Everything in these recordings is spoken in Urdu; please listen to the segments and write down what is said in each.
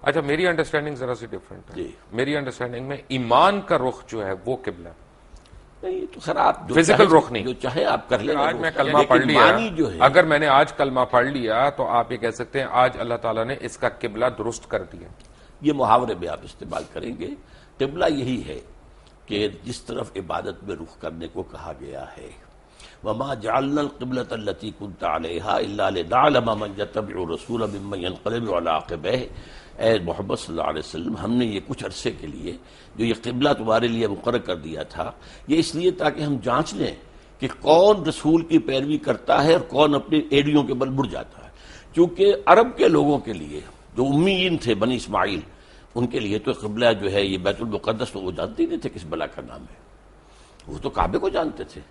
اچھا میری انڈرسٹینڈنگ ذرا سی ڈفرینٹ ہے. میری انڈرسٹینڈنگ میں ایمان کا رخ جو ہے وہ قبلہ نہیں تو خیر آپ فزیکل رخ نہیں, جو چاہے آپ کر لیں. آج میں کلمہ پڑھ لیا, اگر میں نے آج کلمہ پڑھ لیا تو آپ یہ کہہ سکتے ہیں آج اللہ تعالیٰ نے اس کا قبلہ درست کر دیا. یہ محاورے میں آپ استعمال کریں گے. قبلہ یہی ہے کہ جس طرف عبادت میں رخ کرنے کو کہا گیا ہے. وما جعلنا القبلة التي كنت عليها الا لنعلم من يتبع الرسول ممن ينقلب على عقبيه. اے محمد صلی اللہ علیہ وسلم, ہم نے یہ کچھ عرصے کے لیے جو یہ قبلہ تمہارے لیے مقرر کر دیا تھا, یہ اس لیے تاکہ ہم جانچ لیں کہ کون رسول کی پیروی کرتا ہے اور کون اپنی ایڑیوں کے بل مڑ جاتا ہے. چونکہ عرب کے لوگوں کے لیے جو امیین تھے بنی اسماعیل, ان کے لیے تو قبلہ جو ہے یہ بیت المقدس, تو وہ جانتے ہی نہیں تھے کس بلا کا نام ہے, وہ تو کعبے کو جانتے تھے.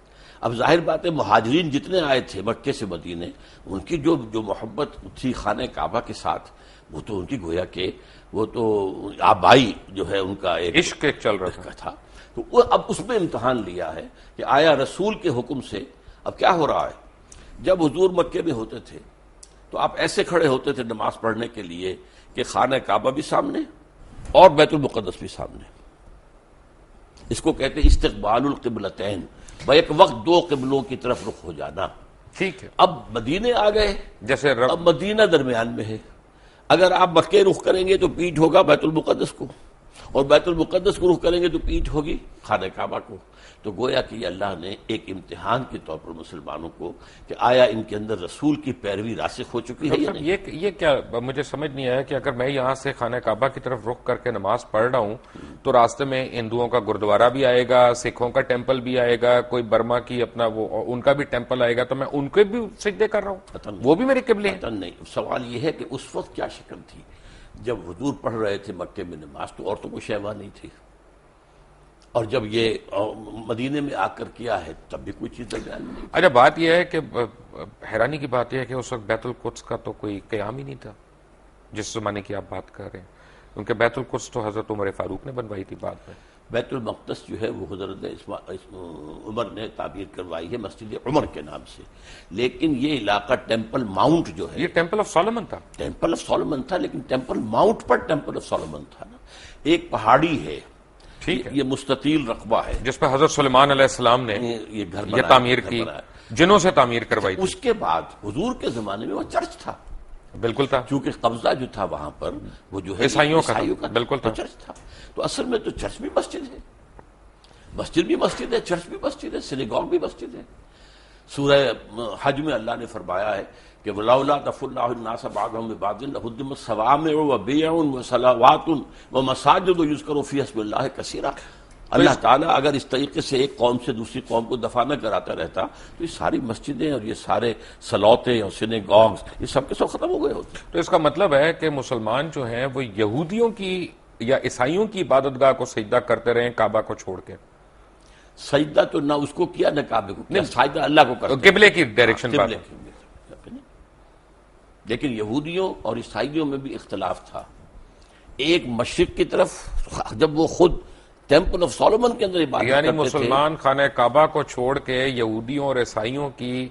اب ظاہر بات ہے مہاجرین جتنے آئے تھے مکے سے مدینے, ان کی جو محبت تھی خانہ کعبہ کے ساتھ, وہ تو ان کی گویا کہ وہ تو آبائی جو ہے ان کا ایک عشق ایک چل رہا تھا. تو وہ اب اس میں امتحان لیا ہے کہ آیا رسول کے حکم سے اب کیا ہو رہا ہے. جب حضور مکے میں ہوتے تھے تو آپ ایسے کھڑے ہوتے تھے نماز پڑھنے کے لیے کہ خانہ کعبہ بھی سامنے اور بیت المقدس بھی سامنے. اس کو کہتے ہیں استقبال القبلتین, ایک وقت دو قبلوں کی طرف رخ ہو جانا. ٹھیک ہے. اب مدینے آ گئے, جیسے اب مدینہ درمیان میں ہے. اگر آپ مکے رخ کریں گے تو پیٹھ ہوگا بیت المقدس کو, اور بیت المقدس کو رخ کریں گے تو پیٹھ ہوگی خانہ کعبہ کو. تو گویا کہ اللہ نے ایک امتحان کے طور پر مسلمانوں کو کہ آیا ان کے اندر رسول کی پیروی راسخ ہو چکی ہے یا نہیں. یہ کیا مجھے سمجھ نہیں آیا کہ اگر میں یہاں سے خانہ کعبہ کی طرف رخ کر کے نماز پڑھ رہا ہوں تو راستے میں ہندوؤں کا گردوارہ بھی آئے گا, سکھوں کا ٹیمپل بھی آئے گا, کوئی برما کی اپنا وہ ان کا بھی ٹیمپل آئے گا, تو میں ان کے بھی سجدے کر رہا ہوں, وہ بھی میری قبلے ہیں. نہیں, سوال یہ ہے کہ اس وقت کیا شکل تھی جب حضور پڑھ رہے تھے مکے میں نماز, تو عورتوں کو شیوا نہیں تھی, اور جب یہ مدینے میں آ کر کیا ہے تب بھی کوئی چیز درمیان میں نہیں. اچھا بات یہ ہے کہ حیرانی کی بات یہ ہے کہ اس وقت بیت القدس کا تو کوئی قیام ہی نہیں تھا جس زمانے کی آپ بات کر رہے ہیں, کیونکہ بیت القدس تو حضرت عمر فاروق نے بنوائی تھی بعد میں. بیت المقدس جو ہے وہ حضرت عمر نے تعبیر کروائی ہے مسجد عمر کے نام سے, لیکن یہ علاقہ ٹیمپل ماؤنٹ جو ہے, یہ ٹیمپل آف سولومن تھا. ٹیمپل آف سولومن تھا, لیکن temple Mount per temple of Solomon تھا نا. ایک پہاڑی ہے, ٹھیک ہے, یہ مستطیل رقبہ ہے جس پہ حضرت سلیمان علیہ السلام نے یہ تعمیر کی, جنوں سے تعمیر کروائی تھی. اس کے بعد حضور کے زمانے میں وہ چرچ تھا. بالکل تھا, چونکہ قبضہ جو تھا وہاں پر وہ جو ہے عیسائیوں کا بالکل تھا, چرچ تھا. تو اصل میں تو چرچ بھی مسجد ہے, مسجد بھی مسجد ہے, چرچ بھی مسجد ہے, سینیگوگ بھی مسجد ہے. سورہ حج میں اللہ نے فرمایا ہے کہ وَلَوْلَا دَفْعُ اللَّهِ النَّاسَ بَعْضَهُم بِبَعْضٍ لَهُدِّمَتْ صَوَامِعُ وَبِيَعٌ وَصَلَوَاتٌ وَمَسَاجِدُ يُذْكَرُ فِيهَا اسْمُ اللَّهِ كَثِيرًا. اللہ تعالیٰ اگر اس طریقے سے ایک قوم سے دوسری قوم کو دفاع نہ کراتا رہتا تو یہ ساری مسجدیں اور یہ سارے سلوتے اور سینیگوگز یہ سب کے سب ختم ہو گئے ہوتے. تو اس کا مطلب ہے کہ مسلمان جو ہیں وہ یہودیوں کی یا عیسائیوں کی عبادت گاہ کو سجدہ کرتے رہے کعبہ کو چھوڑ کے. سجدہ تو نہ اس کو کیا نہ کعبے کو کیا, سجدہ اللہ کو کرتے, قبلے کی ڈائریکشن پر. لیکن یہودیوں اور عیسائیوں میں بھی اختلاف تھا. ایک مشرق کی طرف جب وہ خود ٹیمپل آف سولومن کے اندر عبادت یعنی کرتے مسلمان خانہ کعبہ کو چھوڑ کے یہودیوں اور عیسائیوں کی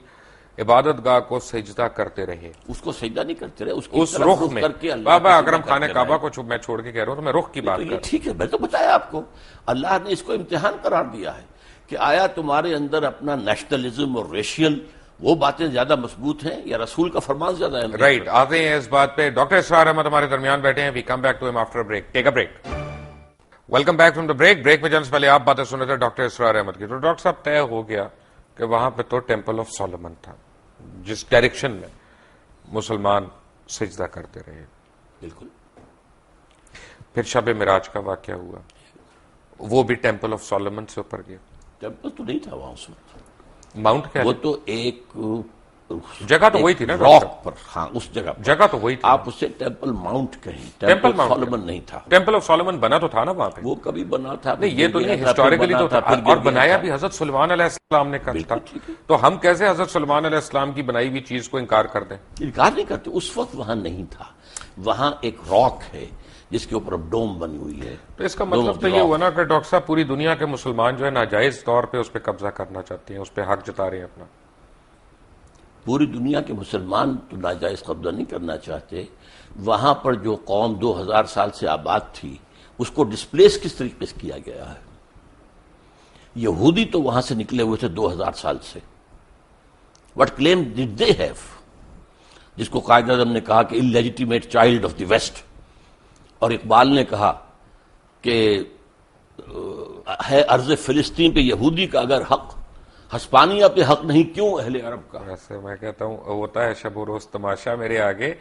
عبادت گاہ کو سجدہ کرتے رہے, اس کو سجدہ نہیں کرتے رہے, اس رخ میں. بابا اکرم خانہ کعبہ کو میں چھوڑ کے کہہ رہا ہوں تو میں رخ کی بات کر رہا ہوں. ٹھیک ہے, میں تو بتایا آپ کو, اللہ نے اس کو امتحان قرار دیا ہے کہ آیا تمہارے اندر اپنا نیشنلزم اور ریشیل وہ باتیں زیادہ مضبوط ہیں یا رسول کا فرمان زیادہ ہے. رائٹ, آتے ہیں اس بات پہ. ڈاکٹر اسرار احمد ہمارے درمیان بیٹھے ہیں. وی کم بیک ٹو ہم after break. Take a break. Welcome back from the break. Break میں جانے سے پہلے آپ باتیں سن رہے تھے ڈاکٹر اسرار احمد کی. تو ڈاکٹر صاحب طے ہو گیا کہ وہاں پہ تو ٹیمپل آف سولومن تھا جس ڈائریکشن میں مسلمان سجدہ کرتے رہے. بالکل. پھر شب معراج کا واقعہ ہوا, وہ بھی ٹیمپل آف سولومن سے اوپر گیا. ٹیمپل تو نہیں تھا وہاں اس وقت, ماؤنٹ کیا وہ تو ایک جگہ تو وہی تھی نا راک پر. ہاں, اس جگہ تو وہی تھی. آپ اسے ٹیمپل ماؤنٹ کہیں, ٹیمپل سولومن نہیں تھا. ٹیمپل آف سولومن بنا تو تھا نا وہاں پہ, وہ کبھی بنا تھا نہیں, یہ تو نہیں, ہسٹوریکلی تو تھا, اور بنایا بھی حضرت سلیمان علیہ السلام نے کرا تھا. تو ہم کیسے حضرت سلیمان علیہ السلام کی بنائی ہوئی چیز کو انکار کر دیں؟ انکار نہیں کرتے, اس وقت وہاں نہیں تھا. وہاں ایک راک ہے جس کے اوپر اب ڈوم بنی ہوئی ہے. تو اس کا مطلب تو یہ ہوا نا کہ ڈاکٹر صاحب پوری دنیا کے مسلمان جو ہے ناجائز طور پہ اس پہ قبضہ کرنا چاہتے ہیں, اس پہ حق جتا رہے ہیں اپنا. پوری دنیا کے مسلمان تو ناجائز قبضہ نہیں کرنا چاہتے, وہاں پر جو قوم 2000 سال سے آباد تھی اس کو ڈسپلیس کس طریقے سے کیا گیا ہے؟ یہودی تو وہاں سے نکلے ہوئے تھے 2000 سال سے. What claim did they have? جس کو قائد اعظم نے کہا کہ illegitimate child of the west, اور اقبال نے کہا کہ ہے ارض فلسطین پہ یہودی کا اگر حق، ہسپانیہ پہ حق نہیں کیوں اہل عرب کا؟ ایسے میں کہتا ہوں ہوتا ہے شب و روز تماشا میرے آگے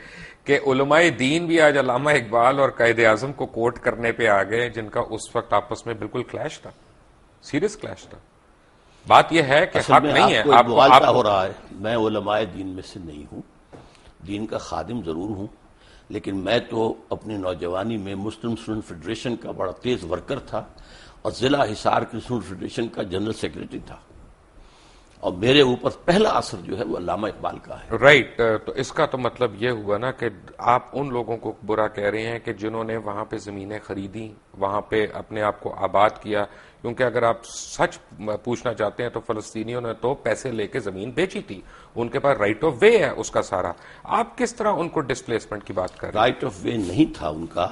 کہ علماء دین بھی آج علامہ اقبال اور قائد اعظم کو کوٹ کرنے پہ آ گئے، جن کا اس وقت آپس میں بالکل کلیش تھا، سیریس کلیش تھا. بات یہ ہے کہ حق نہیں ہے. آپ مغالطہ ہو رہا ہے. میں علماء دین میں سے نہیں ہوں، دین کا خادم ضرور ہوں، لیکن میں تو اپنی نوجوانی میں مسلم اسٹوڈنٹ فیڈریشن کا بڑا تیز ورکر تھا اور ضلع حصار کی اسٹوڈنٹ فیڈریشن کا جنرل سیکرٹری تھا، اور میرے اوپر پہلا اثر جو ہے وہ علامہ اقبال کا ہے. رائٹ. تو اس کا تو مطلب یہ ہوا نا کہ آپ ان لوگوں کو برا کہہ رہے ہیں کہ جنہوں نے وہاں پہ زمینیں خریدی، وہاں پہ اپنے آپ کو آباد کیا، کیونکہ اگر آپ سچ پوچھنا چاہتے ہیں تو فلسطینیوں نے تو پیسے لے کے زمین بیچی تھی، ان کے پاس رائٹ آف وے ہے اس کا سارا. آپ کس طرح ان کو ڈسپلیسمنٹ کی بات کر رہے ہیں؟ رائٹ آف وے نہیں تھا ان کا،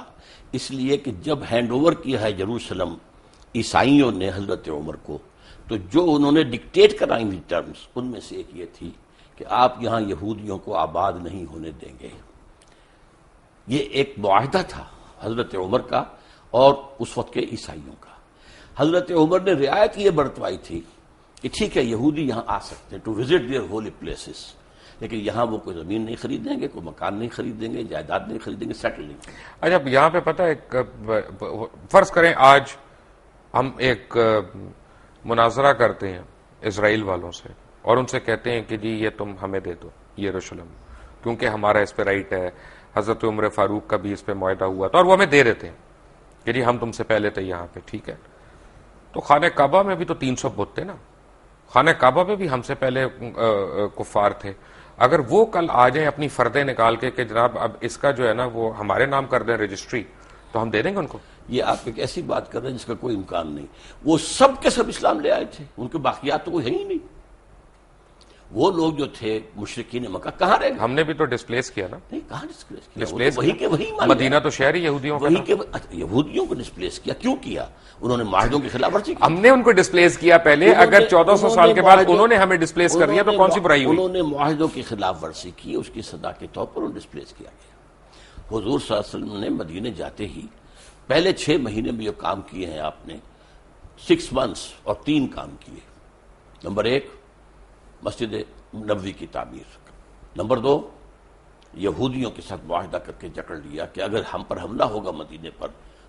اس لیے کہ جب ہینڈ اوور کیا ہے یروشلم عیسائیوں نے حضرت عمر کو، تو جو انہوں نے ڈکٹیٹ کرائیں گی ٹرمز، ان میں سے ایک یہ تھی کہ آپ یہاں یہودیوں کو آباد نہیں ہونے دیں گے. یہ ایک معاہدہ تھا حضرت عمر کا اور اس وقت کے عیسائیوں کا. حضرت عمر نے رعایت یہ برتوائی تھی کہ ٹھیک ہے یہودی یہاں آ سکتے ہیں to visit their holy places, لیکن یہاں وہ کوئی زمین نہیں خریدیں گے، کوئی مکان نہیں خریدیں گے، جائیداد نہیں خریدیں گے، سیٹل نہیں کریں گے. اچھا یہاں پہ پتہ ہے، فرض کریں آج ہم ایک مناظرہ کرتے ہیں اسرائیل والوں سے اور ان سے کہتے ہیں کہ جی یہ تم ہمیں دے دو یروشلم، کیونکہ ہمارا اس پہ رائٹ ہے، حضرت عمر فاروق کا بھی اس پہ معاہدہ ہوا تھا اور وہ ہمیں دے دیتے ہیں کہ جی ہم تم سے پہلے تھے یہاں پہ، ٹھیک ہے. تو خانہ کعبہ میں بھی تو 300 بت تھے نا، خانہ کعبہ میں بھی ہم سے پہلے کفار تھے. اگر وہ کل آ جائیں اپنی فردیں نکال کے کہ جناب اب اس کا جو ہے نا وہ ہمارے نام کر دیں رجسٹری، تو ہم دے دیں گے ان کو. یہ آپ ایک ایسی بات کر رہے ہیں جس کا کوئی امکان نہیں. وہ سب کے سب اسلام لے آئے تھے، ان کے باقیات تو کوئی ہے ہی نہیں. وہ لوگ جو تھے مشرکین مکہ کہاں رہ گئے؟ ہم نے بھی تو ڈسپلیس کیا نا. نہیں، کہاں ڈسپلیس کیا؟ ڈسپلیس وہی کے وہی مدینہ تو شہر ہی یہودیوں کا تھا. یہودیوں کو ڈسپلیس کیا کیوں کیا؟ انہوں نے معاہدوں کی خلاف ورزی کی. ہم نے ان کو ڈسپلیس کیا پہلے، اگر 1400 سال کے بعد انہوں نے ہمیں ڈسپلیس کر دیا تو کون سی برائی ہوئی؟ انہوں نے معاہدوں کی خلاف ورزی کی، اس کی سزا کے طور پر انہیں ڈسپلیس کیا گیا. حضور صلی اللہ علیہ وسلم نے مدینے جاتے ہی پہلے 6 مہینے میں جو کام کیے ہیں آپ نے، 6 months اور 3 کام کیے. نمبر 1 مسجد نبوی کی تعمیر، نمبر 2 یہودیوں کے ساتھ معاہدہ کر کے جکڑ لیا کہ اگر ہم پر حملہ ہوگا مدینے پر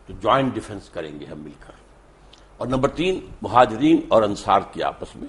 تو جوائنٹ ڈیفنس کریں گے ہم مل کر، اور نمبر 3 مہاجرین اور انصار کی آپس میں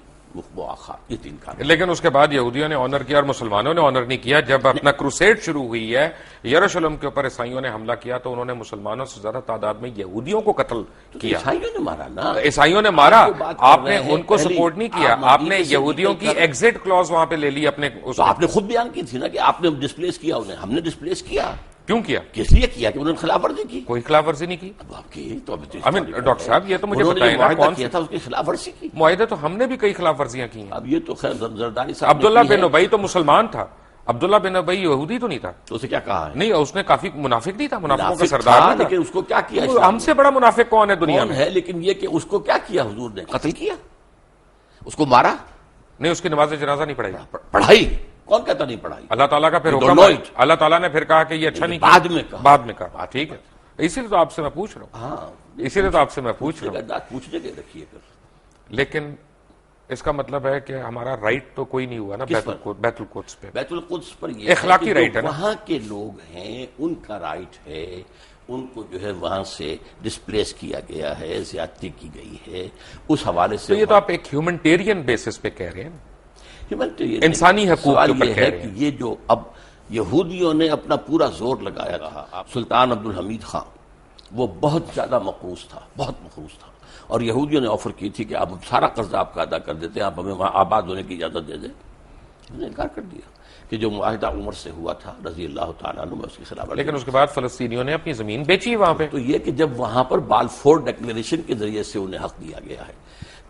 مواخات. یہ 3 کام. لیکن اس کے بعد یہودیوں نے آنر کیا اور مسلمانوں نے آنر نہیں کیا. جب اپنا کروسیڈ شروع ہوئی ہے یروشلم کے اوپر عیسائیوں نے حملہ کیا تو انہوں نے مسلمانوں سے زیادہ تعداد میں یہودیوں کو قتل کیا. عیسائیوں نے مارا نا، عیسائیوں نے مارا. آپ نے ان کو سپورٹ نہیں کیا، آپ نے یہودیوں کی ایگزٹ کلوز وہاں پہ لے لی اپنے. آپ نے خود بیان کی تھی نا کہ آپ نے ڈسپلیس کیا انہیں. ہم نے ڈسپلیس کیا. کیوں کیا؟ کس لیے کیا؟ کہ انہوں نے خلاف ورزی کی. کوئی خلاف ورزی نہیں کی. اب آپ کی تو ڈاکٹر صاحب یہ تو مجھے بتائیں نا کون کیا تھا اس کی خلاف ورزی کی؟ معاہدے تو ہم نے بھی کئی خلاف ورزیاں کی ہیں. اب یہ تو خیر زرداری صاحب عبداللہ بن ابی تو مسلمان تھا، عبداللہ بن ابی یہودی تو نہیں تھا. تو اسے کیا کہا ہے؟ نہیں، اس نے کافی منافق نہیں تھا، منافقوں کا سردار نہیں تھا. لیکن اس کو کیا کیا؟ ہم سے بڑا منافق کون ہے دنیا میں؟ ہے، لیکن یہ کہ اس کو کیا کیا حضور نے؟ قتل کیا، اس کو مارا نہیں، اس کی نماز جنازہ نہیں پڑھائی. پڑھائی کون کہتا نہیں پڑھائی؟ اللہ تعالیٰ کا پھر حکم، اللہ تعالیٰ نے پھر کہا کہ یہ اچھا نہیں کیا، بعد میں کہا. ٹھیک ہے، اسی لیے تو آپ سے میں پوچھ رہا ہوں. ہاں، اسی لیے تو آپ سے میں پوچھ رہا ہوں. پوچھنے کے رکھیے پھر. لیکن اس کا مطلب ہے کہ ہمارا رائٹ تو کوئی نہیں ہوا نا بیت القدس پہ. بیت القدس پر یہ اخلاقی رائٹ ہے نا. وہاں کے لوگ ہیں، ان کا رائٹ ہے، ان کو جو ہے وہاں سے ڈسپلیس کیا گیا ہے، زیادتی کی گئی ہے. اس حوالے سے تو یہ تو آپ ایک ہیومنٹیرین بیسس پہ کہہ رہے ہیں، انسانی حقوق کے اوپر کہہ رہے ہیں. یہ جو اب یہودیوں نے اپنا پورا زور لگایا تھا، سلطان عبدالحمید خان وہ بہت زیادہ مقروض تھا، بہت مقروض تھا، اور یہودیوں نے آفر کی تھی کہ آپ سارا قرض آپ کا ادا کر دیتے ہیں، آپ ہمیں وہاں آباد ہونے کی اجازت دے دیں. انہوں نے انکار کر دیا کہ جو معاہدہ عمر سے ہوا تھا رضی اللہ تعالیٰ عنہ، میں اس کی خلاف. لیکن اس کے بعد فلسطینیوں نے اپنی زمین بیچی وہاں پہ. تو یہ کہ جب وہاں پر بالفور ڈکلیریشن کے ذریعے سے انہیں حق دیا گیا ہے،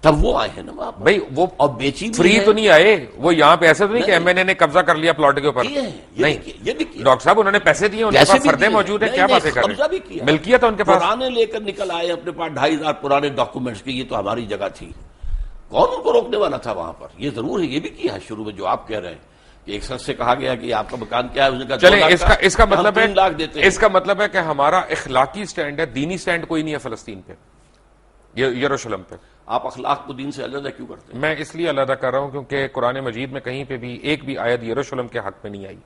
تب وہ آئے ہیں نا وہاں پر بھائی وہ اور بیچی بھی فری ہے. تو نہیں آئے, وہ یہاں پہ ایسے تو نہیں کہ ایم این اے نے قبضہ کر لیا پلاٹ کے اوپر, کیے ہیں, یہ نہیں بھی کیے, یہ بھی کیے. ڈاکٹر صاحب انہوں نے پیسے دیے, ان کے پاس فردے موجود ہیں, کیا باتیں کر قبضہ رہے بھی ہیں, کیا, ملکیت ہے ان کے پاس. پرانے لے کر نکل آئے اپنے پاس 2500 پرانے ڈاکومنٹس کے, یہ تو ہماری جگہ تھی, کون ان کو روکنے والا تھا وہاں پر. یہ ضرور ہے, یہ بھی کیا ہے شروع میں جو آپ کہہ رہے ہیں کہ ایک شخص سے کہا گیا کہ آپ کا مکان کیا ہے, اس نے کہا چلیں 2 لاکھ اس کا مطلب ہے, 3 لاکھ دیتے ہیں. اس کا مطلب ہے کہ ہمارا اخلاقی سٹینڈ ہے, دینی سٹینڈ کوئی نہیں ہے فلسطین پہ, یروشلم پہ. آپ اخلاق کو دین سے علیحدہ کیوں کرتے ہیں؟ میں اس لیے علیحدہ کر رہا ہوں کیونکہ قرآن مجید میں کہیں پہ بھی ایک بھی آیت یروشلم کے حق میں نہیں آئی.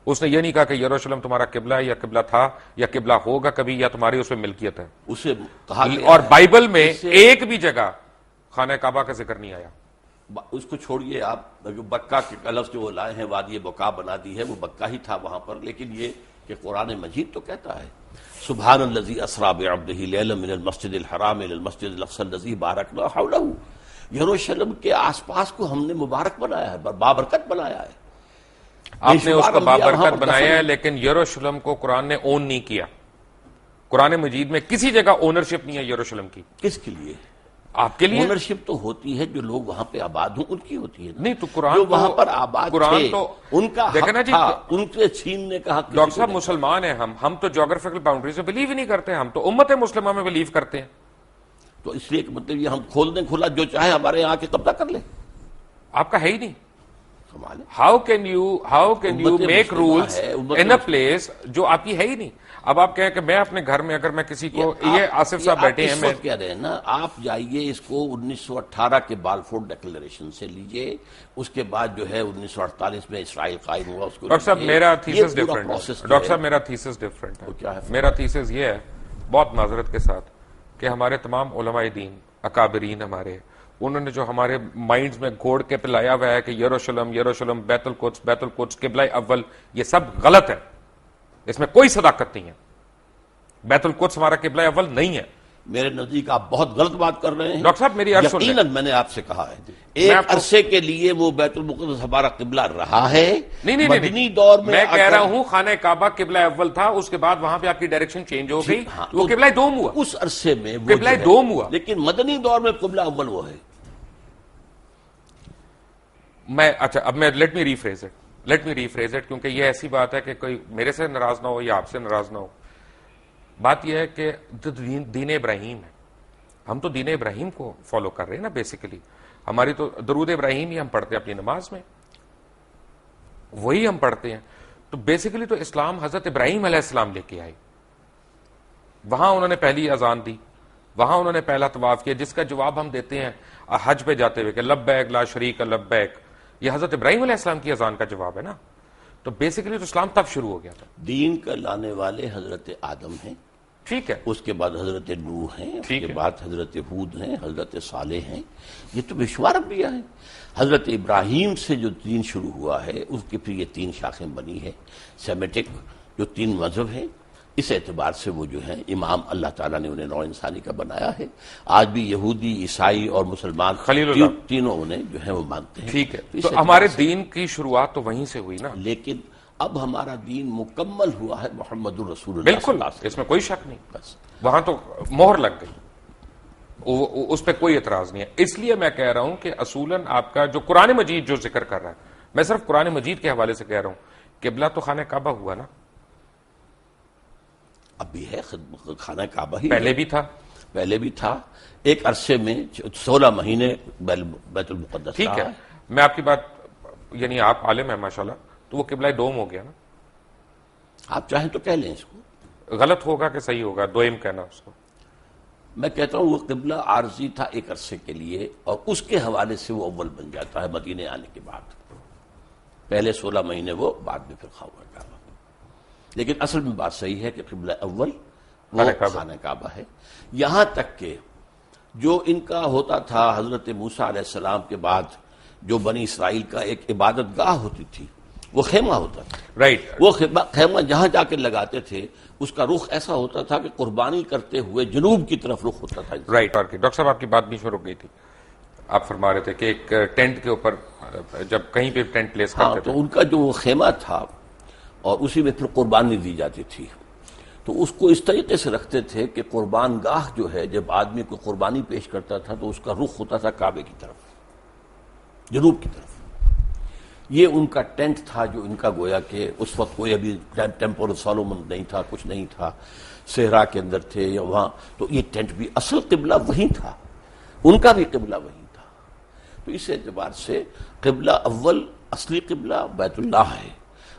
اس نے یہ نہیں کہا کہ یروشلم تمہارا قبلہ ہے یا قبلہ تھا یا قبلہ ہوگا کبھی یا تمہاری اس میں ملکیت ہے. اسے کہا گیا اور ہے بائبل میں ایک بھی جگہ خانہ کعبہ کا ذکر نہیں آیا. اس کو چھوڑیے آپ, بکہ کے لفظ جو وہ لائے ہیں, وادی بکا بنا دی ہے, وہ بکہ ہی تھا وہاں پر. لیکن یہ کہ قرآن مجید تو کہتا ہے سبحان الذی اسری بعبدہ لیلا من المسجد الحرام الی المسجد الاقصی الذی بارکنا حولہ. یروشلم کے آس پاس کو ہم نے مبارک بنایا ہے, بابرکت بنایا ہے. آپ نے اس کو بابرکت بنایا ہے, لیکن یروشلم کو قرآن نے اون نہیں کیا. قرآن مجید میں کسی جگہ اونرشپ نہیں ہے یروشلم کی. کس کے لیے؟ آپ کے لیے اونرشپ تو ہوتی ہے جو لوگ وہاں پہ آباد ہوں ان کی ہوتی ہے. نہیں تو قرآن جو وہاں پر آباد تھے ان کا دیکھیں نا حق جی, تھا, ان سے چھیننے کا حق. ڈاکٹر صاحب مسلمان ہیں ہم تو جیوگرافیکل باؤنڈریز میں بلیو ہی نہیں کرتے, ہم تو امت مسلمہ میں بلیو کرتے ہیں. تو اس لیے کہ مطلب یہ ہم کھول دیں کھلا, جو چاہے ہمارے یہاں کے قبضہ کر لیں. آپ کا ہے ہی نہیں. How can you make rules in a place جو آپ کی ہے ہی نہیں. اب آپ کہیں کہ میں اپنے گھر میں اگر میں کسی کو, یہ آصف صاحب بیٹھے ہیں, میں کہہ رہے ہیں نا, آپ جائیے اس کو 1918 کے بالفور ڈکلیریشن سے لیجئے, اس کے بعد جو ہے 1948 میں اسرائیل قائم ہوا, اس کو ڈاکٹر صاحب میرا تھیسس ڈفرنٹ ہے. ڈاکٹر صاحب میرا تھیسس ڈفرنٹ ہے. میرا تھیسس یہ ہے بہت معذرت کے ساتھ کہ ہمارے تمام علماء دین اکابرین ہمارے, انہوں نے جو ہمارے مائنڈز میں گھوڑ کے پلایا ہوا ہے کہ یروشلم بیت القدس قبلہ اول, یہ سب غلط ہے. اس میں کوئی صداقت نہیں ہے. بیت القدس ہمارا قبلہ اول نہیں ہے. میرے نزدیک آپ بہت غلط بات کر رہے ہیں ڈاکٹر صاحب. میری عرض سن لیں, یقیناً میں نے آپ سے کہا ہے ایک عرصے کے لیے وہ بیت المقدس ہمارا قبلہ رہا ہے. نہیں مدنی دور میں کہہ رہا ہوں خانہ کعبہ قبلہ اول تھا, اس کے بعد وہاں پہ آپ کی ڈائریکشن چینج ہو گئی, وہ قبلہ دوم ہوا. اس عرصے میں قبلہ دوم ہوا, لیکن مدنی دور میں قبلہ اول وہ ہے. اچھا اب میں لیٹ می ریفریز اٹ کیونکہ یہ ایسی بات ہے کہ کوئی میرے سے ناراض نہ ہو یا آپ سے ناراض نہ ہو. بات یہ ہے کہ دین ابراہیم ہے, ہم تو دین ابراہیم کو فالو کر رہے ہیں نا. بیسیکلی ہماری تو درود ابراہیم ہی ہم پڑھتے ہیں اپنی نماز میں, وہی ہم پڑھتے ہیں. تو بیسیکلی تو اسلام حضرت ابراہیم علیہ السلام لے کے آئے. وہاں انہوں نے پہلی اذان دی, وہاں انہوں نے پہلا طواف کیا, جس کا جواب ہم دیتے ہیں حج پہ جاتے ہوئے کہ لبیک لا شریک لبیک. یہ حضرت ابراہیم علیہ السلام کی اذان کا جواب ہے نا. تو بیسیکلی تو اسلام تب شروع ہو گیا تھا. دین کا لانے والے حضرت آدم ہیں, ٹھیک ہے, اس کے بعد حضرت نوح ہیں, اس کے بعد حضرت ہود ہیں, حضرت صالح ہیں. یہ تو بے شمار انبیاء ہیں. حضرت ابراہیم سے جو دین شروع ہوا ہے اس کی پھر یہ 3 شاخیں بنی ہے. سیمیٹک جو 3 مذہب ہیں, اس اعتبار سے وہ جو ہیں امام اللہ تعالیٰ نے انہیں نوع انسانی کا بنایا ہے. آج بھی یہودی, عیسائی اور مسلمان تینوں انہیں جو ہے وہ مانتے ہیں. ٹھیک ہے, تو ہمارے دین کی شروعات تو وہیں سے ہوئی نا. لیکن اب ہمارا دین مکمل ہوا ہے محمد الرسول اللہ. بالکل, اس میں کوئی شک نہیں. بس وہاں تو مہر لگ گئی, اس پہ کوئی اعتراض نہیں ہے. اس لیے میں کہہ رہا ہوں کہ اصولاً آپ کا جو قرآن مجید جو ذکر کر رہا ہے, میں صرف قرآن مجید کے حوالے سے کہہ رہا ہوں, قبلہ تو خانہ کعبہ ہوا نا. اب بھی ہے خانہ کعبہ ہی, پہلے بھی تھا. ایک عرصے میں 16 مہینے بیت المقدس. ٹھیک ہے, میں آپ کی بات, یعنی آپ عالم ہیں ماشاءاللہ, تو وہ قبلہ دوم ہو گیا نا. آپ چاہیں تو کہہ لیں اس کو, غلط ہوگا کہ صحیح ہوگا دوئم کہنا اس کو. میں کہتا ہوں وہ قبلہ عارضی تھا ایک عرصے کے لیے, اور اس کے حوالے سے وہ اول بن جاتا ہے مدینے آنے کے بعد. پہلے 16 مہینے وہ, بعد میں پھر خانہ کعبہ. لیکن اصل میں بات صحیح ہے کہ قبلہ اول وہ خانہ کعبہ ہے. یہاں تک کہ جو ان کا ہوتا تھا حضرت موسیٰ علیہ السلام کے بعد جو بنی اسرائیل کا ایک عبادت گاہ ہوتی تھی, وہ خیمہ ہوتا تھا. رائٹ, وہ خیمہ جہاں جا کے لگاتے تھے اس کا رخ ایسا ہوتا تھا کہ قربانی کرتے ہوئے جنوب کی طرف رخ ہوتا تھا. رائٹ. ڈاکٹر صاحب آپ کی بات بیچ میں رک گئی تھی, آپ فرما رہے تھے کہ ایک ٹینٹ کے اوپر جب کہیں پہ ٹینٹ پلیس کرتے تھے تو ان کا جو خیمہ تھا اور اسی میں پھر قربانی دی جاتی تھی. تو اس کو اس طریقے سے رکھتے تھے کہ قربان گاہ جو ہے، جب آدمی کو قربانی پیش کرتا تھا تو اس کا رخ ہوتا تھا کعبے کی طرف، جنوب کی طرف۔ یہ ان کا ٹینٹ تھا، جو ان کا گویا کہ اس وقت کوئی ابھی ٹیمپل سولومن نہیں تھا، کچھ نہیں تھا، صحرا کے اندر تھے یا وہاں، تو یہ ٹینٹ بھی اصل قبلہ وہی تھا، ان کا بھی قبلہ وہی تھا۔ تو اس اعتبار سے قبلہ اول، اصلی قبلہ بیت اللہ ہے۔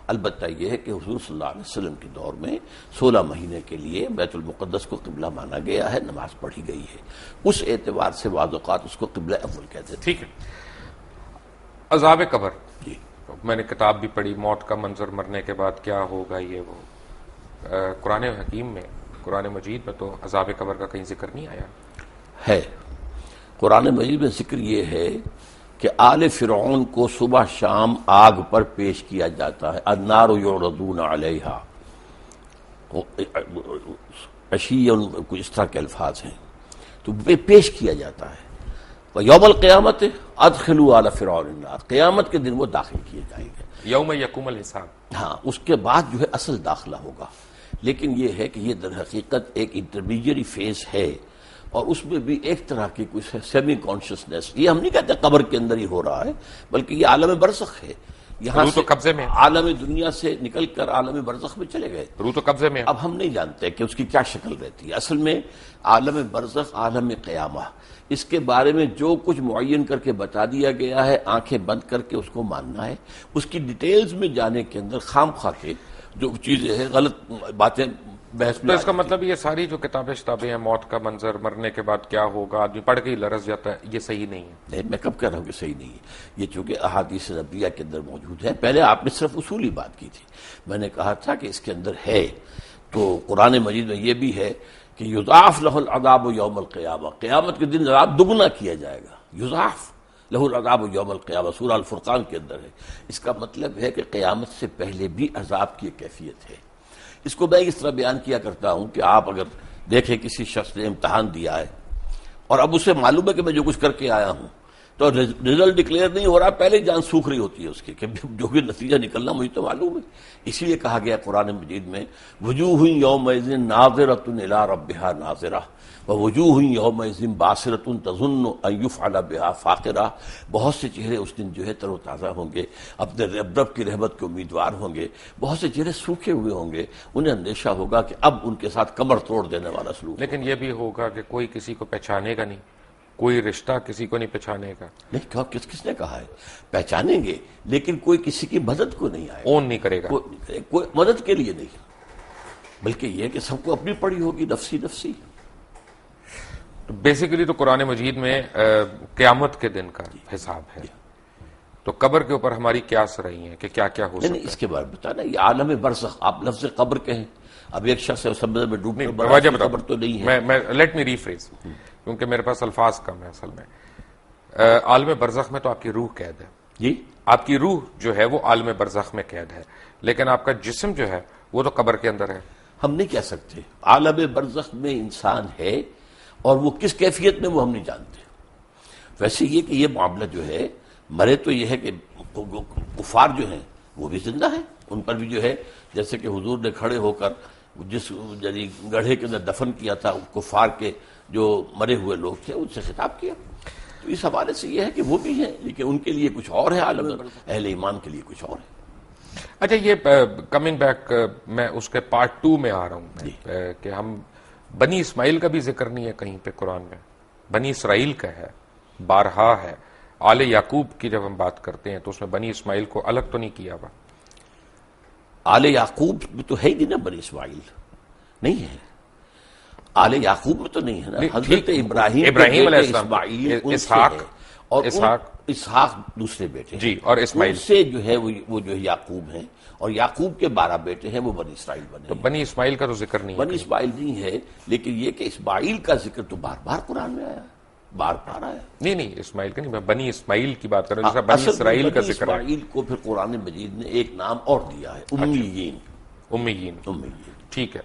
البتہ یہ ہے کہ حضور صلی اللہ علیہ وسلم کے دور میں 16 مہینے کے لیے بیت المقدس کو قبلہ مانا گیا ہے، نماز پڑھی گئی ہے، اس اعتبار سے بعض اوقات اس کو قبلہ اول کہتے تھے۔ ٹھیک ہے۔ عذاب قبر، جی، میں نے کتاب بھی پڑھی، موت کا منظر، مرنے کے بعد کیا ہوگا، یہ وہ۔ قرآن حکیم میں، قرآن مجید میں تو عذاب قبر کا کہیں ذکر نہیں آیا ہے۔ قرآن مجید میں ذکر یہ ہے کہ آل فرعون کو صبح شام آگ پر پیش کیا جاتا ہے، النار یعرضون علیہا، عشیًا، کچھ اس طرح کے الفاظ ہیں، تو پیش کیا جاتا ہے۔ وَيَوْمَ الْقِيَامَةِ أَدْخِلُوا آلَ فِرْعَوْنَ النَّارَ، قیامت کے دن وہ داخل کیے جائیں گے۔ یوم یقوم الحساب۔ ہاں، اس کے بعد جو ہے اصل داخلہ ہوگا، لیکن یہ ہے کہ یہ در حقیقت ایک انٹرمیڈیری فیز ہے، اور اس میں بھی ایک طرح کی کچھ سیمی کانشسنس، یہ ہم نہیں کہتے قبر کے اندر ہی ہو رہا ہے، بلکہ یہ عالم برزخ ہے۔ یہاں روح تو سے قبضے میں، عالم دنیا سے نکل کر عالم برزخ میں چلے گئے، روح تو قبضے میں۔ اب ہم نہیں جانتے کہ اس کی کیا شکل رہتی ہے۔ اصل میں عالم برزخ، عالم قیامہ، اس کے بارے میں جو کچھ معین کر کے بتا دیا گیا ہے، آنکھیں بند کر کے اس کو ماننا ہے۔ اس کی ڈیٹیلز میں جانے کے اندر خام خواہ کے جو چیزیں ہیں، غلط باتیں بحث تو میں اس کا مطلب یہ ساری جو کتابیں شتابیں ہیں، موت کا منظر، مرنے کے بعد کیا ہوگا، آدمی پڑھ کے ہی لرز جاتا ہے، یہ صحیح نہیں ہے۔ نہیں، میں کب کہہ رہا ہوں کہ صحیح نہیں ہے، یہ چونکہ احادیث نبویہ کے اندر موجود ہے۔ پہلے آپ نے صرف اصولی بات کی تھی، میں نے کہا تھا کہ اس کے اندر ہے، تو قرآن مجید میں یہ بھی ہے کہ یضاعف لہ العذاب یوم القیامہ، قیامت کے دن عذاب دگنا کیا جائے گا۔ یضاعف لہ العذاب یوم القیامہ، سورہ الفرقان کے اندر ہے۔ اس کا مطلب ہے کہ قیامت سے پہلے بھی عذاب کی کیفیت ہے۔ اس کو میں اس طرح بیان کیا کرتا ہوں کہ آپ اگر دیکھیں کسی شخص نے امتحان دیا ہے اور اب اسے معلوم ہے کہ میں جو کچھ کر کے آیا ہوں، تو رزلٹ ڈکلیئر نہیں ہو رہا، پہلے جان سوکھ رہی ہوتی ہے اس کی کہ جو بھی نتیجہ نکلنا مجھے تو معلوم ہے۔ اسی لیے کہا گیا قرآن مجید میں وجوہ یومئذ ناظرۃ الی ربہا ناظرہ ووجوہ یومئذ باسرۃ تظن ان یفعل بہا فاقرہ، بہت سے چہرے اس دن جو ہے تر و تازہ ہوں گے، اپنے رب کی رحمت کے امیدوار ہوں گے، بہت سے چہرے سوکھے ہوئے ہوں گے، انہیں اندیشہ ہوگا کہ اب ان کے ساتھ کمر توڑ دینے والا سلوک۔ لیکن یہ بھی ہوگا کہ کوئی کسی کو پہچانے گا نہیں، کوئی رشتہ کسی کو نہیں پہچانے گا، نہیں، کس نے کہا ہے پہچانیں گے، لیکن کوئی کسی کی مدد کو نہیں آئے گا، اون نہیں کرے گا۔ کوئی مدد کے لیے نہیں، بلکہ یہ کہ سب کو اپنی پڑی ہوگی، نفسی نفسی۔ تو بیسیکلی تو قرآن مجید میں قیامت کے دن کا حساب ہے، تو قبر کے اوپر ہماری قیاس رہی ہیں کہ کیا کیا ہو سکتا نہیں، اس کے بارے میں بتانا، یہ عالم برزخ، آپ لفظ قبر کہیں، اب ایک شخص ہے سمندر میں ڈوب کر وجہ قبر بتا تو نہیں ہے۔ میں لیٹ می ریفریز، کیونکہ میرے پاس الفاظ کم ہے اصل میں۔ عالم برزخ میں تو آپ کی روح قید ہے، جی، آپ کی روح جو ہے وہ عالم برزخ میں قید ہے، لیکن آپ کا جسم جو ہے وہ تو قبر کے اندر ہے۔ ہم نہیں کہہ سکتے عالم برزخ میں انسان ہے، اور وہ کس کیفیت میں وہ ہم نہیں جانتے۔ ویسے یہ کہ یہ معاملہ جو ہے، مرے تو یہ ہے کہ کفار جو ہیں وہ بھی زندہ ہیں، ان پر بھی جو ہے جیسے کہ حضور نے کھڑے ہو کر جس یعنی گڑھے کے اندر دفن کیا تھا کفار کے جو مرے ہوئے لوگ تھے، ان سے خطاب کیا، تو اس حوالے سے یہ ہے کہ وہ بھی ہیں، لیکن ان کے لیے کچھ اور ہے عالم، اہل ایمان کے لیے کچھ اور ہے۔ اچھا، یہ کمنگ بیک، میں اس کے پارٹ 2 میں آ رہا ہوں کہ ہم بنی اسماعیل کا بھی ذکر نہیں ہے کہیں پہ قرآن میں، بنی اسرائیل کا ہے، بارہا ہے۔ آل یعقوب کی جب ہم بات کرتے ہیں تو اس میں بنی اسماعیل کو الگ تو نہیں کیا ہوا۔ آل یعقوب میں تو ہے ہی نہیں نا، بنی اسماعیل نہیں ہے، آل یعقوب میں تو نہیں ہے نا، حضرت ابراہیم علیہ السلام، اسماعیل ان سے اسحاق، ہے، اور اسحاق دوسرے بیٹے جی، اور اسماعیل ان سے جو ہے وہ جو ہے یعقوب ہیں، اور یعقوب کے 12 بیٹے ہیں، وہ بنی اسرائیل بنے تو ہیں۔ بنی اسماعیل کا تو ذکر نہیں ہے بنی اسماعیل نہیں ہے، لیکن یہ کہ اسماعیل کا ذکر تو بار بار قرآن میں آیا ہے، بار بار آیا۔ نہیں، اسماعیل کا نہیں، میں بنی اسماعیل کی بات کر رہا ہوں، جیسا بنی اسرائیل کا ذکر ہے۔ اسماعیل کو پھر قرآن مجید نے ایک نام اور دیا ہے، امیین۔ امیین، امیین، ٹھیک ہے۔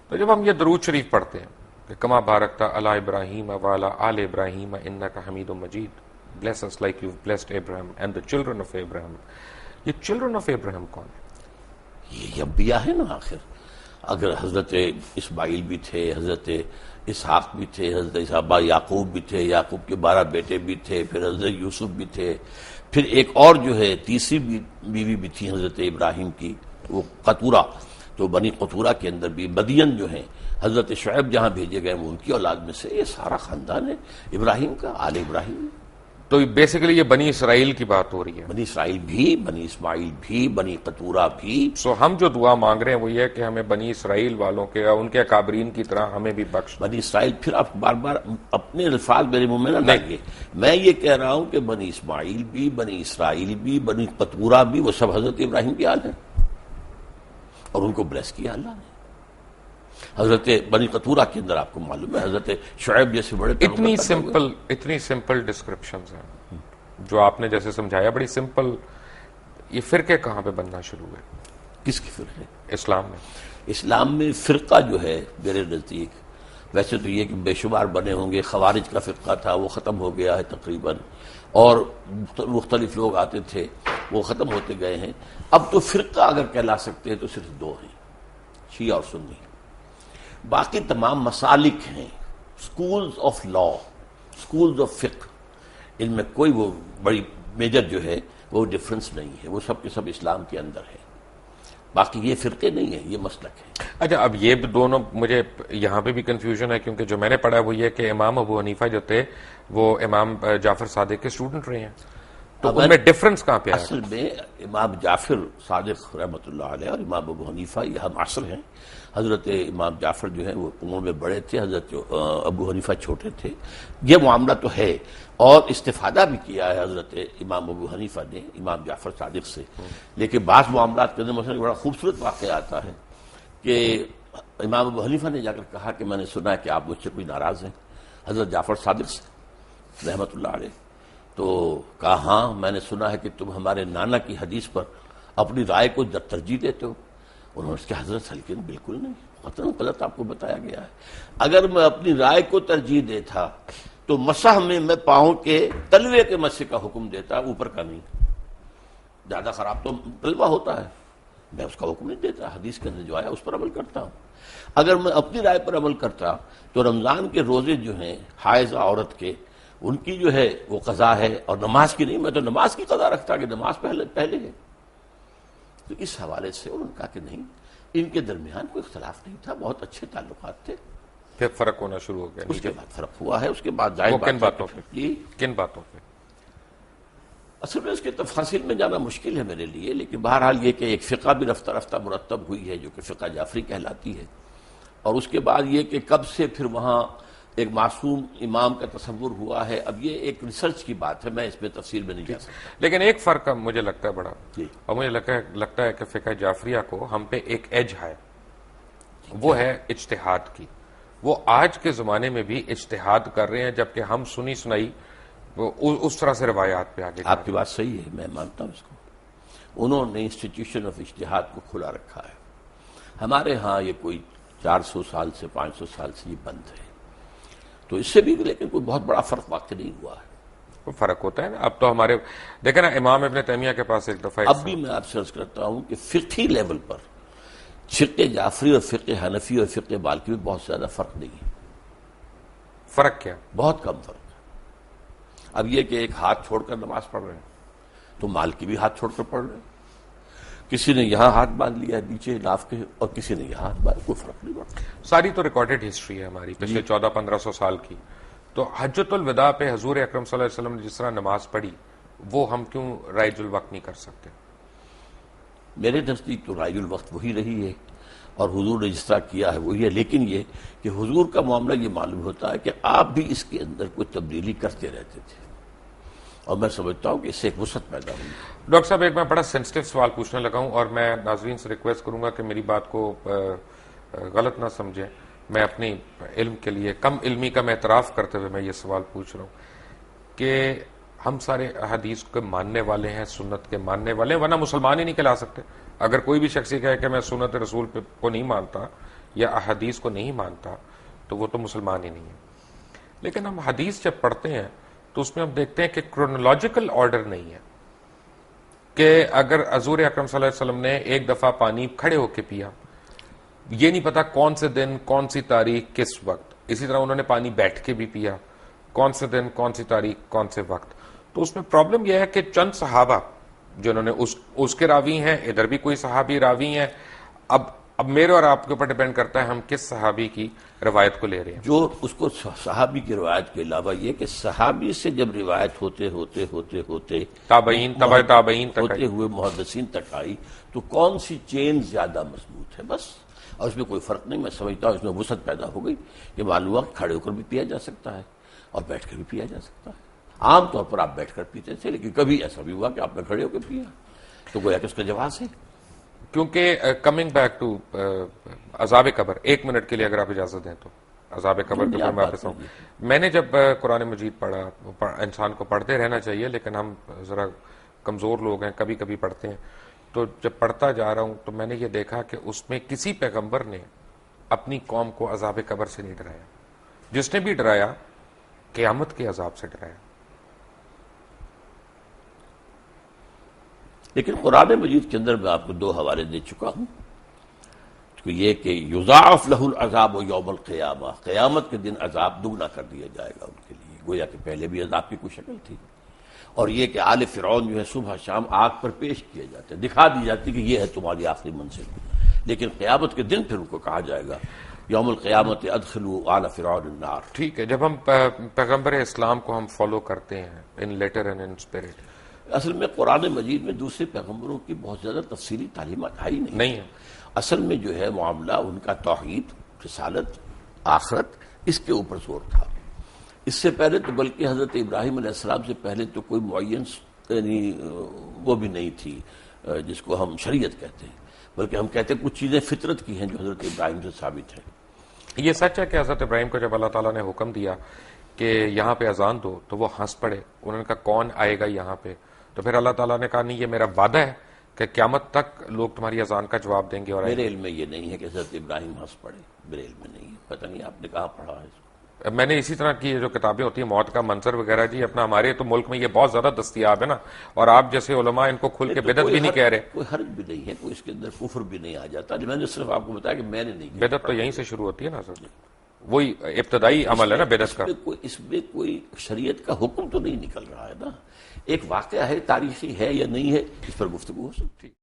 تو جب ہم یہ درود شریف پڑھتے ہیں کہ کما بارکتا علی ابراہیم وعلی آل ابراہیم انک حمید مجید، bless us like you've blessed Abraham and the children of Abraham، یہ children of Abraham کون ہے؟ یہ انبیاء ہے نا، آخر اگر حضرت اسماعیل بھی تھے، حضرت اسحاق بھی تھے، حضرت اسحاق یعقوب بھی تھے، یعقوب کے 12 بیٹے بھی تھے، پھر حضرت یوسف بھی تھے، پھر ایک اور جو ہے تیسری بیوی بھی تھی حضرت ابراہیم کی، وہ قطورہ، تو بنی قطورہ کے اندر بھی مدین جو ہیں حضرت شعیب جہاں بھیجے گئے وہ ان کی اولاد میں سے، یہ سارا خاندان ہے ابراہیم کا، آل ابراہیم۔ تو بیسیکلی یہ بنی اسرائیل کی بات ہو رہی ہے۔ بنی اسرائیل بھی، بنی اسماعیل بھی، بنی قطورہ بھی۔ سو ہم جو دعا مانگ رہے ہیں وہ یہ ہے کہ ہمیں بنی اسرائیل والوں کے ان کے اکابرین کی طرح ہمیں بھی بخش۔ بنی اسرائیل، پھر آپ بار بار اپنے الفاظ میرے منہ میں نہ لائیے، میں یہ کہہ رہا ہوں کہ بنی اسماعیل بھی، بنی اسرائیل بھی، بنی قطورہ بھی، وہ سب حضرت ابراہیم کی آل ہیں اور ان کو بلیس کیا اللہ نے۔ حضرت بنی قطورہ کے اندر آپ کو معلوم ہے حضرت شعیب جیسے بڑے اتنی سمپل ڈسکرپشنز ہیں جو آپ نے جیسے سمجھایا، بڑی سمپل۔ یہ فرقے کہاں پہ بننا شروع ہوئے؟ کس کے فرقے؟ اسلام میں۔ اسلام میں فرقہ جو ہے میرے نزدیک ویسے تو یہ کہ بے شمار بنے ہوں گے، خوارج کا فرقہ تھا وہ ختم ہو گیا ہے تقریباً، اور مختلف لوگ آتے تھے وہ ختم ہوتے گئے ہیں۔ اب تو فرقہ اگر کہلا سکتے ہیں تو صرف دو ہیں، شیعہ اور سنی۔ باقی تمام مسالک ہیں، schools of law, schools of فقہ، ان میں کوئی وہ بڑی میجر جو ہے وہ ڈفرنس نہیں ہے، وہ سب کے سب اسلام کے اندر ہے۔ باقی یہ فرقے نہیں ہیں، یہ مسلک ہے۔ اچھا، اب یہ دونوں مجھے یہاں پہ بھی کنفیوژن ہے، کیونکہ جو میں نے پڑھا وہ یہ کہ امام ابو حنیفہ جو تھے وہ امام جعفر صادق کے اسٹوڈنٹ رہے ہیں، تو ان میں ڈفرنس کہاں پہ ہے؟ اصل میں امام جعفر صادق رحمۃ اللہ علیہ اور امام ابو حنیفہ یہ ہم عصر ہیں۔ حضرت امام جعفر جو ہے وہ عمر میں بڑے تھے، حضرت ابو حنیفہ چھوٹے تھے۔ یہ معاملہ تو ہے، اور استفادہ بھی کیا ہے حضرت امام ابو حنیفہ نے امام جعفر صادق سے، لیکن بعض معاملات کے اندر مثلا بڑا خوبصورت واقعہ آتا ہے کہ امام ابو حنیفہ نے جا کر کہا کہ میں نے سنا ہے کہ آپ مجھ سے کوئی ناراض ہیں حضرت جعفر صادق سے رحمۃ اللہ علیہ، تو کہا ہاں میں نے سنا ہے کہ تم ہمارے نانا کی حدیث پر اپنی رائے کو ترجیح دیتے ہو۔ انہوں نے اس کے حضرت حلقین بالکل نہیں، قطعاً غلط آپ کو بتایا گیا ہے۔ اگر میں اپنی رائے کو ترجیح دیتا تو مسح میں پاؤں کے تلوے کے مسح کا حکم دیتا، اوپر کا نہیں۔ زیادہ خراب تو تلوہ ہوتا ہے، میں اس کا حکم نہیں دیتا، حدیث کے اندر جو آیا اس پر عمل کرتا ہوں۔ اگر میں اپنی رائے پر عمل کرتا تو رمضان کے روزے جو ہیں حائضہ عورت کے، ان کی جو ہے وہ قضا ہے، اور نماز کی نہیں، میں تو نماز کی قضا رکھتا کہ نماز پہلے ہے۔ تو اس حوالے سے انہوں نے کہا کہ نہیں، ان کے درمیان کوئی اختلاف نہیں تھا، بہت اچھے تعلقات تھے۔ پھر فرق ہونا شروع ہو گیا، اس کے بعد فرق ہوا ہے، اس کے بعد ظاہر کن باتوں پہ؟ جی کن باتوں پہ؟ اصل میں اس کے تفاصیل میں جانا مشکل ہے میرے لیے، لیکن بہرحال یہ کہ ایک فقہ بھی رفتہ رفتہ مرتب ہوئی ہے جو کہ فقہ جعفری کہلاتی ہے، اور اس کے بعد یہ کہ کب سے پھر وہاں ایک معصوم امام کا تصور ہوا ہے، اب یہ ایک ریسرچ کی بات ہے، میں اس میں تفصیل میں نہیں جا سکتا۔ لیکن ایک فرق مجھے لگتا ہے بڑا، جی، اور مجھے لگتا ہے کہ فقہ جعفریہ کو ہم پہ ایک ایج ہے، وہ ہے اجتہاد کی۔ وہ آج کے زمانے میں بھی اجتہاد کر رہے ہیں، جبکہ ہم سنی سنائی اس طرح سے روایات پہ آگے۔ آپ کی بات صحیح ہے، میں مانتا ہوں اس کو۔ انہوں نے انسٹیٹیوشن آف اجتہاد کو کھلا رکھا ہے، ہمارے ہاں یہ کوئی 400 سال سے 500 سال سے یہ بند ہے، تو اس سے بھی لیکن کوئی بہت بڑا فرق واقع نہیں ہوا ہے۔ فرق ہوتا ہے نا، اب تو ہمارے دیکھیں نا امام ابن تیمیہ کے پاس ایک دفعہ اب بھی میں آپ سے عرض کرتا ہوں کہ فقہی لیول پر فقہ جعفری اور فقہ حنفی اور فقہ مالکی میں بہت زیادہ فرق نہیں ہے۔ فرق کیا؟ بہت کم فرق ہے۔ اب یہ کہ ایک ہاتھ چھوڑ کر نماز پڑھ رہے ہیں تو مالکی بھی ہاتھ چھوڑ کر پڑھ رہے ہیں، کسی نے یہاں ہاتھ باندھ لیا ہے نیچے ناف کے، اور کسی نے یہاں ہاتھ باندھ، کوئی فرق نہیں پڑتا۔ ساری تو ریکارڈڈ ہسٹری ہے ہماری پچھلے 1400-1500 سال کی۔ تو حجۃ الوداع پہ حضور اکرم صلی اللہ علیہ وسلم نے جس طرح نماز پڑھی وہ ہم کیوں رائج الوقت نہیں کر سکتے؟ میرے نزدیک تو رائج الوقت وہی رہی ہے، اور حضور نے جس طرح کیا ہے وہی ہے، لیکن یہ کہ حضور کا معاملہ یہ معلوم ہوتا ہے کہ آپ بھی اس کے اندر کوئی تبدیلی کرتے رہتے تھے، اور میں سمجھتا ہوں کہ اس سے ایک وسعت پیدا ہوئی۔ ڈاکٹر صاحب، ایک میں بڑا سینسٹیو سوال پوچھنے لگا ہوں، اور میں ناظرین سے ریکویسٹ کروں گا کہ میری بات کو غلط نہ سمجھیں، میں اپنی علم کے لیے کم علمی کا میں اعتراف کرتے ہوئے میں یہ سوال پوچھ رہا ہوں کہ ہم سارے احادیث کے ماننے والے ہیں، سنت کے ماننے والے ہیں، ورنہ مسلمان ہی نہیں کہلا سکتے۔ اگر کوئی بھی شخص یہ کہے کہ میں سنت رسول کو نہیں مانتا یا احادیث کو نہیں مانتا تو وہ تو مسلمان ہی نہیں ہے۔ لیکن ہم حدیث جب پڑھتے ہیں تو اس میں ہم دیکھتے ہیں کہ کرونالوجیکل آرڈر نہیں ہے، کہ اگر حضور اکرم صلی اللہ علیہ وسلم نے ایک دفعہ پانی کھڑے ہو کے پیا یہ نہیں پتا کون سے دن، کون سی تاریخ، کس وقت. اسی طرح انہوں نے پانی بیٹھ کے بھی پیا، کون سے دن، کون سی تاریخ، کون سے وقت. تو اس میں پرابلم یہ ہے کہ چند صحابہ جنہوں نے اس کے راوی ہیں، ادھر بھی کوئی صحابی راوی ہیں. اب میرے اور آپ کے اوپر ڈیپینڈ کرتا ہے ہم کس صحابی کی روایت کو لے رہے ہیں. جو اس کو صحابی کی روایت کے علاوہ یہ کہ صحابی سے جب روایت ہوتے تابعین، تبع تابعین تک ہوتے ہوئے محدثین تک آئی تو کون سی چین زیادہ مضبوط ہے بس. اور اس میں کوئی فرق نہیں. میں سمجھتا ہوں اس میں وسعت پیدا ہو گئی کہ معلوم ہوا کھڑے ہو کر بھی پیا جا سکتا ہے اور بیٹھ کر بھی پیا جا سکتا ہے. عام طور پر آپ بیٹھ کر پیتے تھے، لیکن کبھی ایسا بھی ہوا کہ آپ نے کھڑے ہو کے پیا، تو گویا کہ اس کا جواز ہے. کیونکہ کمنگ بیک ٹو عذاب قبر، 1 منٹ کے لیے اگر آپ اجازت دیں تو عذاب قبر کے اوپر میں واپس آؤں. میں نے جب قرآن مجید پڑھا، انسان کو پڑھتے رہنا چاہیے لیکن ہم ذرا کمزور لوگ ہیں، کبھی کبھی پڑھتے ہیں، تو جب پڑھتا جا رہا ہوں تو میں نے یہ دیکھا کہ اس میں کسی پیغمبر نے اپنی قوم کو عذاب قبر سے نہیں ڈرایا. جس نے بھی ڈرایا قیامت کے عذاب سے ڈرایا. لیکن قرآن مجید کے اندر میں آپ کو 2 حوالے دے چکا ہوں. تو یہ کہ یضاعف لہ العذاب یوم القیامہ، قیامت کے دن عذاب دگنا کر دیا جائے گا ان کے لیے، گویا کہ پہلے بھی عذاب کی کوئی شکل تھی. اور یہ کہ آل فرعون جو ہے صبح شام آگ پر پیش کیے جاتے، دکھا دی جاتی کہ یہ ہے تمہاری آخری منزل. لیکن قیامت کے دن پھر ان کو کہا جائے گا یوم القیامت ادخلوا آل فرعون النار. ٹھیک ہے، جب ہم پیغمبر اسلام کو ہم فالو کرتے ہیں ان لیٹر اینڈ ان اسپرٹ، اصل میں قرآن مجید میں دوسرے پیغمبروں کی بہت زیادہ تفصیلی تعلیمات آئی نہیں ہے. اصل میں جو ہے معاملہ ان کا توحید، رسالت، آخرت، اس کے اوپر زور تھا. اس سے پہلے تو بلکہ حضرت ابراہیم علیہ السلام سے پہلے تو کوئی معین یعنی وہ بھی نہیں تھی جس کو ہم شریعت کہتے ہیں، بلکہ ہم کہتے ہیں کچھ چیزیں فطرت کی ہیں جو حضرت ابراہیم سے ثابت ہیں. یہ سچ ہے کہ حضرت ابراہیم کو جب اللہ تعالیٰ نے حکم دیا کہ یہاں پہ اذان دو تو وہ ہنس پڑے. انہوں نے کہا کون آئے گا یہاں پہ؟ تو پھر اللہ تعالیٰ نے کہا نہیں، یہ میرا وعدہ ہے کہ قیامت تک لوگ تمہاری اذان کا جواب دیں گے. اور میرے علم میں یہ نہیں ہے کہ حضرت ابراہیم ہنس پڑے، میرے علم میں نہیں ہے. پتہ نہیں آپ نے کہاں پڑھا ہے. میں نے اسی طرح کی جو کتابیں ہوتی ہیں موت کا منظر وغیرہ، جی اپنا ہمارے تو ملک میں یہ بہت زیادہ دستیاب ہے نا، اور آپ جیسے علماء ان کو کھل کے بدعت بھی نہیں کہہ رہے. کوئی حرج بھی نہیں ہے، کوئی اس کے اندر کفر بھی نہیں آ جاتا. میں نے صرف آپ کو بتایا کہ میں نے نہیں کیا. بدعت تو یہیں سے شروع ہوتی ہے نا سر، وہی ابتدائی عمل ہے نا بدعت کا. اس میں کوئی شریعت کا حکم تو نہیں نکل رہا ہے نا. ایک واقعہ ہے، تاریخی ہے یا نہیں ہے، اس پر گفتگو ہو سکتی ہے.